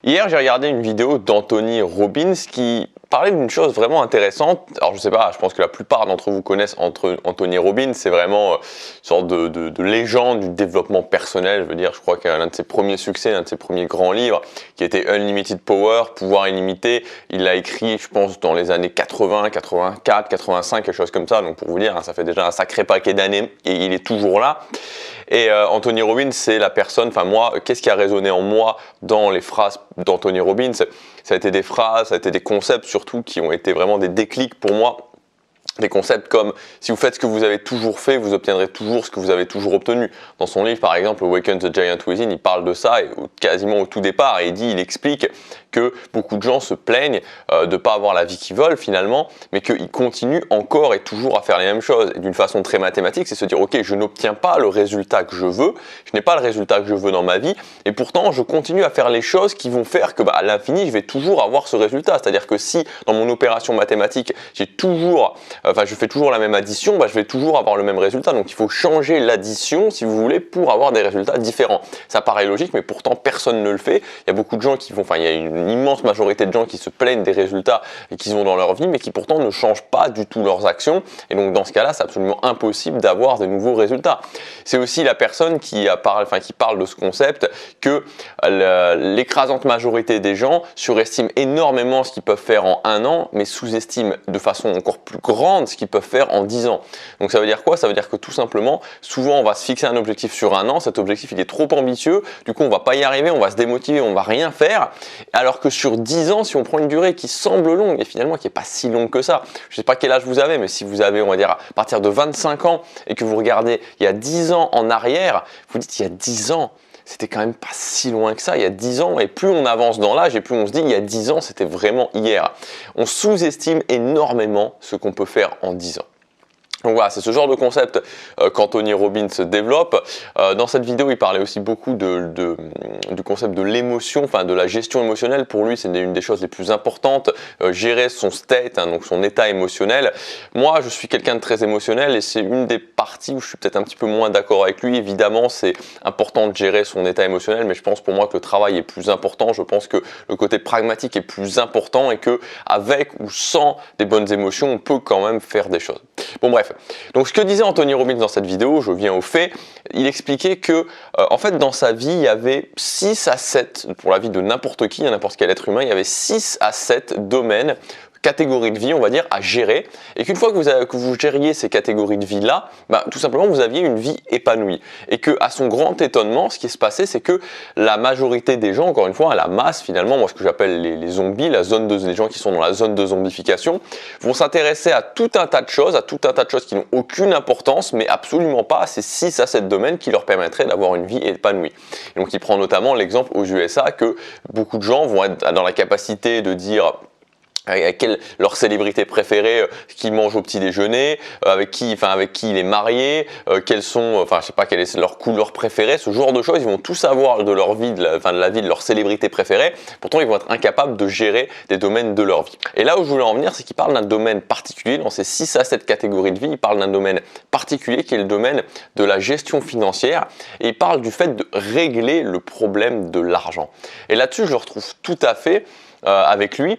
Hier, j'ai regardé une vidéo d'Anthony Robbins qui parlait d'une chose vraiment intéressante. Alors, je sais pas, je pense que la plupart d'entre vous connaissent Anthony Robbins. C'est vraiment une sorte de légende du développement personnel. Je veux dire, je crois qu'un de ses premiers succès, l'un de ses premiers grands livres, qui était Unlimited Power, Pouvoir illimité, il l'a écrit, je pense, dans les années 80, 84, 85, quelque chose comme ça. Donc, pour vous dire, ça fait déjà un sacré paquet d'années et il est toujours là. Et Anthony Robbins, c'est la personne, enfin moi, qu'est-ce qui a résonné en moi dans les phrases d'Anthony Robbins? Ça a été des phrases, ça a été des concepts surtout qui ont été vraiment des déclics pour moi. Des concepts comme si vous faites ce que vous avez toujours fait, vous obtiendrez toujours ce que vous avez toujours obtenu. Dans son livre, par exemple, Awaken the Giant Within, il parle de ça et quasiment au tout départ, et il explique que beaucoup de gens se plaignent de ne pas avoir la vie qu'ils veulent finalement, mais qu'ils continuent encore et toujours à faire les mêmes choses. Et d'une façon très mathématique, c'est se dire, ok, je n'obtiens pas le résultat que je veux, je n'ai pas le résultat que je veux dans ma vie, et pourtant je continue à faire les choses qui vont faire que à l'infini, je vais toujours avoir ce résultat. C'est-à-dire que si dans mon opération mathématique, je fais toujours la même addition, je vais toujours avoir le même résultat. Donc il faut changer l'addition, si vous voulez, pour avoir des résultats différents. Ça paraît logique, mais pourtant personne ne le fait. Il y a beaucoup de gens il y a une immense majorité de gens qui se plaignent des résultats qu'ils ont dans leur vie, mais qui pourtant ne changent pas du tout leurs actions. Et donc dans ce cas-là, c'est absolument impossible d'avoir de nouveaux résultats. C'est aussi la personne qui parle de ce concept que l'écrasante majorité des gens surestiment énormément ce qu'ils peuvent faire en un an, mais sous-estiment de façon encore plus grande ce qu'ils peuvent faire en 10 ans. Donc ça veut dire quoi? Ça veut dire que tout simplement, souvent on va se fixer un objectif sur un an, cet objectif il est trop ambitieux, du coup on va pas y arriver, on va se démotiver, on va rien faire, alors que sur 10 ans, si on prend une durée qui semble longue et finalement qui est pas si longue que ça, je sais pas quel âge vous avez, mais si vous avez, on va dire, à partir de 25 ans et que vous regardez il y a 10 ans en arrière, vous dites il y a 10 ans, c'était quand même pas si loin que ça, il y a 10 ans, et plus on avance dans l'âge et plus on se dit il y a 10 ans, c'était vraiment hier. On sous-estime énormément ce qu'on peut faire en 10 ans. Donc voilà, c'est ce genre de concept qu'Anthony Robbins développe. Dans cette vidéo, il parlait aussi beaucoup du concept de l'émotion, de la gestion émotionnelle. Pour lui, c'est une des choses les plus importantes, gérer son state, donc son état émotionnel. Moi, je suis quelqu'un de très émotionnel et c'est une des parties où je suis peut-être un petit peu moins d'accord avec lui. Évidemment, c'est important de gérer son état émotionnel, mais je pense pour moi que le travail est plus important. Je pense que le côté pragmatique est plus important et que avec ou sans des bonnes émotions, on peut quand même faire des choses. Bon bref, donc ce que disait Anthony Robbins dans cette vidéo, je viens au fait, il expliquait que en fait dans sa vie il y avait 6 à 7, pour la vie de n'importe qui, n'importe quel être humain, il y avait 6 à 7 domaines, catégories de vie on va dire à gérer, et qu'une fois que vous gériez ces catégories de vie là, tout simplement vous aviez une vie épanouie, et que à son grand étonnement ce qui se passait c'est que la majorité des gens, encore une fois la masse finalement, moi ce que j'appelle les zombies, les gens qui sont dans la zone de zombification, vont s'intéresser à tout un tas de choses, qui n'ont aucune importance, mais absolument pas à ces 6 à 7 domaines qui leur permettraient d'avoir une vie épanouie. Et donc il prend notamment l'exemple aux USA que beaucoup de gens vont être dans la capacité de dire leur célébrité préférée, ce qu'ils mangent au petit déjeuner, avec qui il est marié, quelles sont, je sais pas quelle est leur couleur préférée, ce genre de choses, ils vont tout savoir de leur vie, de la vie de leur célébrité préférée, pourtant ils vont être incapables de gérer des domaines de leur vie. Et là où je voulais en venir, c'est qu'il parle d'un domaine particulier, dans ces 6 à 7 catégories de vie, il parle d'un domaine particulier qui est le domaine de la gestion financière, et il parle du fait de régler le problème de l'argent. Et là-dessus, je le retrouve tout à fait avec lui,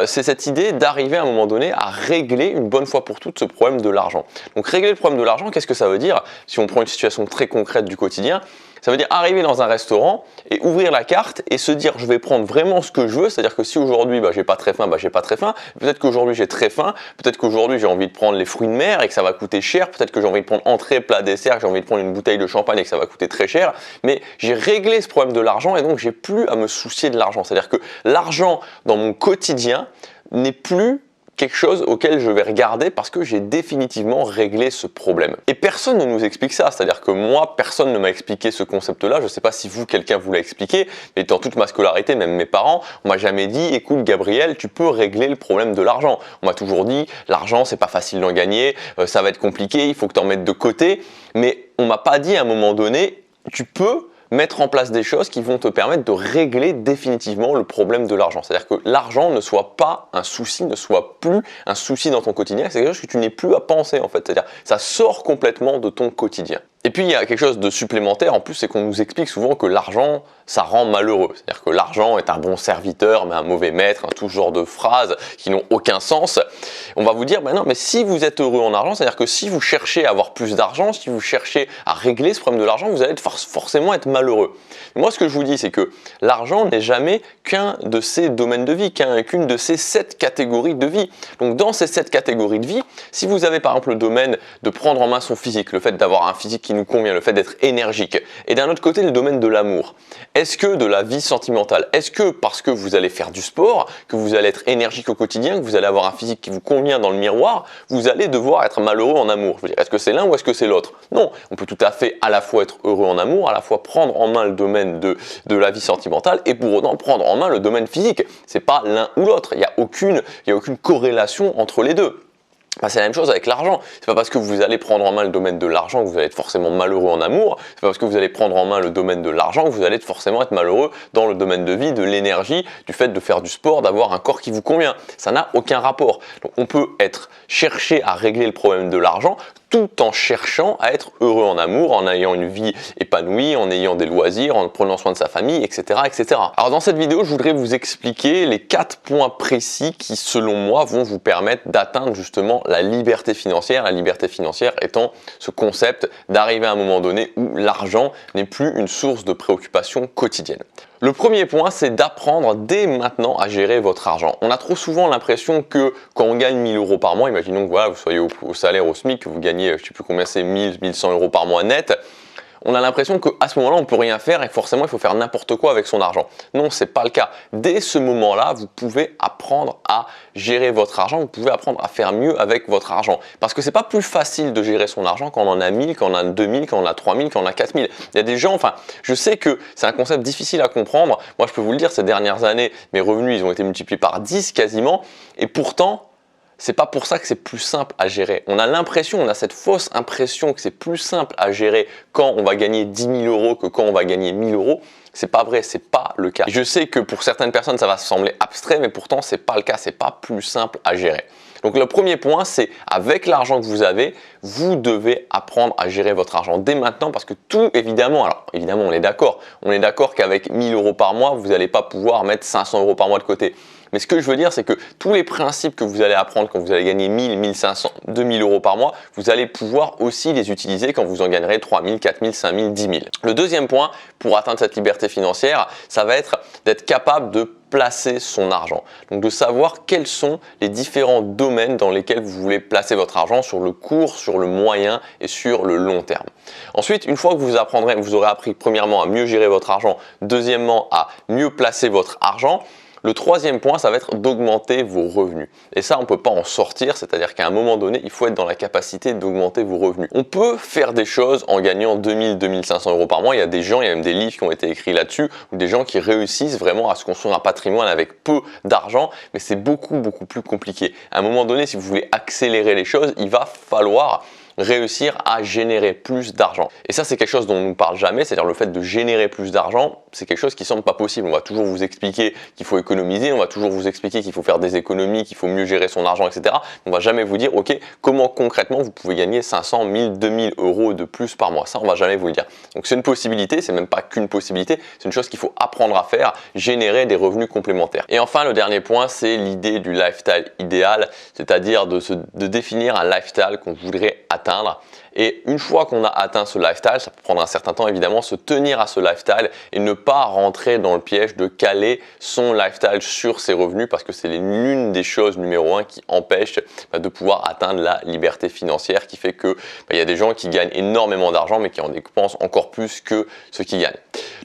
c'est cette idée d'arriver à un moment donné à régler une bonne fois pour toutes ce problème de l'argent. Donc régler le problème de l'argent, qu'est-ce que ça veut dire? Si on prend une situation très concrète du quotidien, ça veut dire arriver dans un restaurant et ouvrir la carte et se dire je vais prendre vraiment ce que je veux, c'est-à-dire que si aujourd'hui j'ai pas très faim, j'ai pas très faim, peut-être qu'aujourd'hui j'ai très faim, peut-être qu'aujourd'hui j'ai envie de prendre les fruits de mer et que ça va coûter cher, peut-être que j'ai envie de prendre entrée, plat, dessert, que j'ai envie de prendre une bouteille de champagne et que ça va coûter très cher, mais j'ai réglé ce problème de l'argent et donc j'ai plus à me soucier de l'argent, c'est-à-dire que l'argent dans mon quotidien n'est plus quelque chose auquel je vais regarder parce que j'ai définitivement réglé ce problème. Et personne ne nous explique ça, c'est-à-dire que moi, personne ne m'a expliqué ce concept-là, je ne sais pas si vous, quelqu'un vous l'a expliqué, mais dans toute ma scolarité, même mes parents, on m'a jamais dit, écoute Gabriel, tu peux régler le problème de l'argent. On m'a toujours dit, l'argent c'est pas facile d'en gagner, ça va être compliqué, il faut que tu en mettes de côté, mais on m'a pas dit à un moment donné, tu peux mettre en place des choses qui vont te permettre de régler définitivement le problème de l'argent. C'est-à-dire que l'argent ne soit pas un souci, ne soit plus un souci dans ton quotidien, c'est quelque chose que tu n'aies plus à penser en fait. C'est-à-dire ça sort complètement de ton quotidien. Et puis il y a quelque chose de supplémentaire en plus, c'est qu'on nous explique souvent que l'argent, ça rend malheureux. C'est-à-dire que l'argent est un bon serviteur, mais un mauvais maître, tout ce genre de phrases qui n'ont aucun sens. On va vous dire, ben non, mais si vous êtes heureux en argent, c'est-à-dire que si vous cherchez à avoir plus d'argent, si vous cherchez à régler ce problème de l'argent, vous allez forcément être malheureux. Et moi, ce que je vous dis, c'est que l'argent n'est jamais qu'un de ces domaines de vie, qu'une de ces 7 catégories de vie. Donc dans ces 7 catégories de vie, si vous avez par exemple le domaine de prendre en main son physique, le fait d'avoir un physique qui nous convient, le fait d'être énergique, et d'un autre côté le domaine de l'amour, est-ce que de la vie sentimentale, est-ce que parce que vous allez faire du sport, que vous allez être énergique au quotidien, que vous allez avoir un physique qui vous convient dans le miroir, vous allez devoir être malheureux en amour? Je veux dire, est-ce que c'est l'un ou est-ce que c'est l'autre? Non, on peut tout à fait à la fois être heureux en amour, à la fois prendre en main le domaine de la vie sentimentale et pour autant prendre en main le domaine physique. C'est pas l'un ou l'autre, il n'y a aucune corrélation entre les deux. Bah, c'est la même chose avec l'argent. C'est pas parce que vous allez prendre en main le domaine de l'argent que vous allez être forcément malheureux en amour. C'est pas parce que vous allez prendre en main le domaine de l'argent que vous allez forcément être malheureux dans le domaine de vie, de l'énergie, du fait de faire du sport, d'avoir un corps qui vous convient. Ça n'a aucun rapport. Donc on peut chercher à régler le problème de l'argent tout en cherchant à être heureux en amour, en ayant une vie épanouie, en ayant des loisirs, en prenant soin de sa famille, etc., etc. Alors dans cette vidéo, je voudrais vous expliquer les 4 points précis qui, selon moi, vont vous permettre d'atteindre justement la liberté financière étant ce concept d'arriver à un moment donné où l'argent n'est plus une source de préoccupation quotidienne. Le premier point, c'est d'apprendre dès maintenant à gérer votre argent. On a trop souvent l'impression que quand on gagne 1000 euros par mois, imaginons que voilà, vous soyez au salaire, au SMIC, que vous gagnez, je ne sais plus combien c'est, 1000, 1100 euros par mois net, on a l'impression qu'à ce moment-là, on ne peut rien faire et que forcément, il faut faire n'importe quoi avec son argent. Non, ce n'est pas le cas. Dès ce moment-là, vous pouvez apprendre à gérer votre argent, vous pouvez apprendre à faire mieux avec votre argent. Parce que ce n'est pas plus facile de gérer son argent quand on en a 1000, quand on en a 2000, quand on en a 3000, quand on en a 4000. Il y a des gens, je sais que c'est un concept difficile à comprendre. Moi, je peux vous le dire, ces dernières années, mes revenus, ils ont été multipliés par 10 quasiment. Et pourtant, c'est pas pour ça que c'est plus simple à gérer. On a l'impression, on a cette fausse impression que c'est plus simple à gérer quand on va gagner 10 000 euros que quand on va gagner 1000 euros. C'est pas vrai, c'est pas le cas. Je sais que pour certaines personnes, ça va sembler abstrait, mais pourtant, c'est pas le cas. C'est pas plus simple à gérer. Donc le premier point, c'est avec l'argent que vous avez, vous devez apprendre à gérer votre argent dès maintenant parce que tout, évidemment, alors évidemment, on est d'accord qu'avec 1000 euros par mois, vous n'allez pas pouvoir mettre 500 euros par mois de côté. Mais ce que je veux dire, c'est que tous les principes que vous allez apprendre quand vous allez gagner 1000, 1500, 2000 euros par mois, vous allez pouvoir aussi les utiliser quand vous en gagnerez 3000, 4000, 5000, 10 000. Le deuxième point pour atteindre cette liberté financière, ça va être d'être capable de placer son argent. Donc de savoir quels sont les différents domaines dans lesquels vous voulez placer votre argent sur le court, sur le moyen et sur le long terme. Ensuite, une fois que vous aurez appris premièrement à mieux gérer votre argent, deuxièmement à mieux placer votre argent, le troisième point, ça va être d'augmenter vos revenus. Et ça, on ne peut pas en sortir, c'est-à-dire qu'à un moment donné, il faut être dans la capacité d'augmenter vos revenus. On peut faire des choses en gagnant 2000, 2500 euros par mois. Il y a des gens, il y a même des livres qui ont été écrits là-dessus, ou des gens qui réussissent vraiment à se construire un patrimoine avec peu d'argent, mais c'est beaucoup plus compliqué. À un moment donné, si vous voulez accélérer les choses, il va falloir réussir à générer plus d'argent. Et ça, c'est quelque chose dont on ne parle jamais, c'est-à-dire le fait de générer plus d'argent, c'est quelque chose qui semble pas possible. On va toujours vous expliquer qu'il faut économiser, on va toujours vous expliquer qu'il faut faire des économies, qu'il faut mieux gérer son argent, etc. On va jamais vous dire, ok, comment concrètement vous pouvez gagner 500, 1000, 2000 euros de plus par mois. Ça, on va jamais vous le dire. Donc c'est une possibilité, c'est même pas qu'une possibilité, c'est une chose qu'il faut apprendre à faire, générer des revenus complémentaires. Et enfin, le dernier point, c'est l'idée du lifestyle idéal, c'est-à-dire de définir un lifestyle qu'on voudrait atteindre. Et une fois qu'on a atteint ce lifestyle, ça peut prendre un certain temps évidemment, se tenir à ce lifestyle et ne pas rentrer dans le piège de caler son lifestyle sur ses revenus parce que c'est l'une des choses numéro 1 qui empêche de pouvoir atteindre la liberté financière, qui fait que il y a des gens qui gagnent énormément d'argent mais qui en dépensent encore plus que ceux qui gagnent.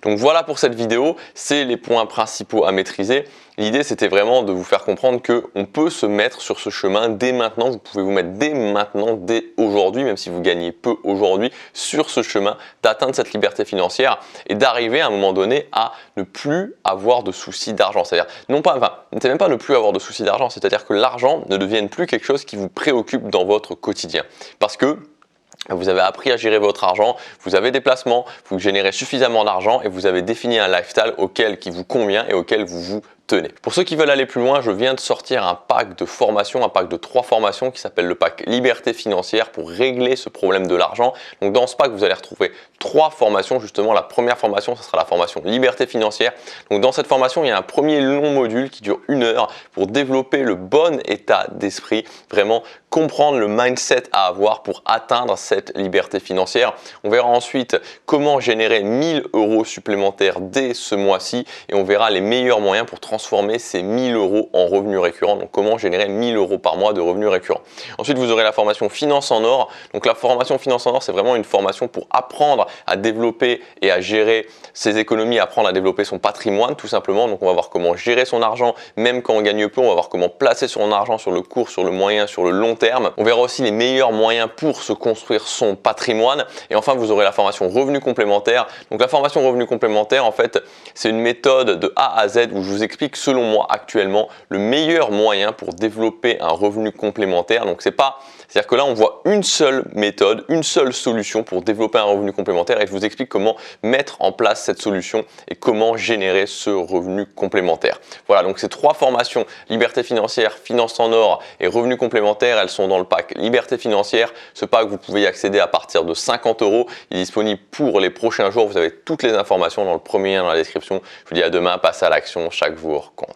Donc voilà pour cette vidéo, c'est les points principaux à maîtriser. L'idée, c'était vraiment de vous faire comprendre qu'on peut se mettre sur ce chemin dès maintenant. Vous pouvez vous mettre dès maintenant, dès aujourd'hui, même si vous gagnez peu aujourd'hui, sur ce chemin d'atteindre cette liberté financière et d'arriver à un moment donné à ne plus avoir de soucis d'argent. C'est-à-dire, c'est même pas ne plus avoir de soucis d'argent, c'est-à-dire que l'argent ne devienne plus quelque chose qui vous préoccupe dans votre quotidien. Parce que vous avez appris à gérer votre argent, vous avez des placements, vous générez suffisamment d'argent et vous avez défini un lifestyle qui vous convient et auquel vous vous tenez. Pour ceux qui veulent aller plus loin, je viens de sortir un pack de formations, un pack de 3 formations qui s'appelle le pack Liberté financière pour régler ce problème de l'argent. Donc dans ce pack, vous allez retrouver 3 formations. Justement, la première formation, ce sera la formation Liberté financière. Donc dans cette formation, il y a un premier long module qui dure 1 heure pour développer le bon état d'esprit, vraiment comprendre le mindset à avoir pour atteindre cette liberté financière. On verra ensuite comment générer 1000 € supplémentaires dès ce mois-ci et on verra les meilleurs moyens pour transformer ces 1000 € en revenus récurrents. Donc comment générer 1000 € par mois de revenus récurrents. Ensuite, vous aurez la formation Finance en or. Donc la formation Finance en or, c'est vraiment une formation pour apprendre à développer et à gérer ses économies, apprendre à développer son patrimoine tout simplement. Donc on va voir comment gérer son argent même quand on gagne peu. On va voir comment placer son argent sur le court, sur le moyen, sur le long terme. On verra aussi les meilleurs moyens pour se construire son patrimoine. Et enfin, vous aurez la formation Revenu complémentaire. Donc la formation Revenu complémentaire, en fait, c'est une méthode de A à Z où je vous explique selon moi actuellement le meilleur moyen pour développer un revenu complémentaire. Donc c'est-à-dire que là, on voit une seule méthode, une seule solution pour développer un revenu complémentaire et je vous explique comment mettre en place cette solution et comment générer ce revenu complémentaire. Voilà, donc ces 3 formations, Liberté financière, Finance en or et Revenu complémentaire, elles sont dans le pack Liberté financière. Ce pack, vous pouvez y accéder à partir de 50 €. Il est disponible pour les prochains jours. Vous avez toutes les informations dans le premier lien dans la description. Je vous dis à demain, passez à l'action, chaque jour compte.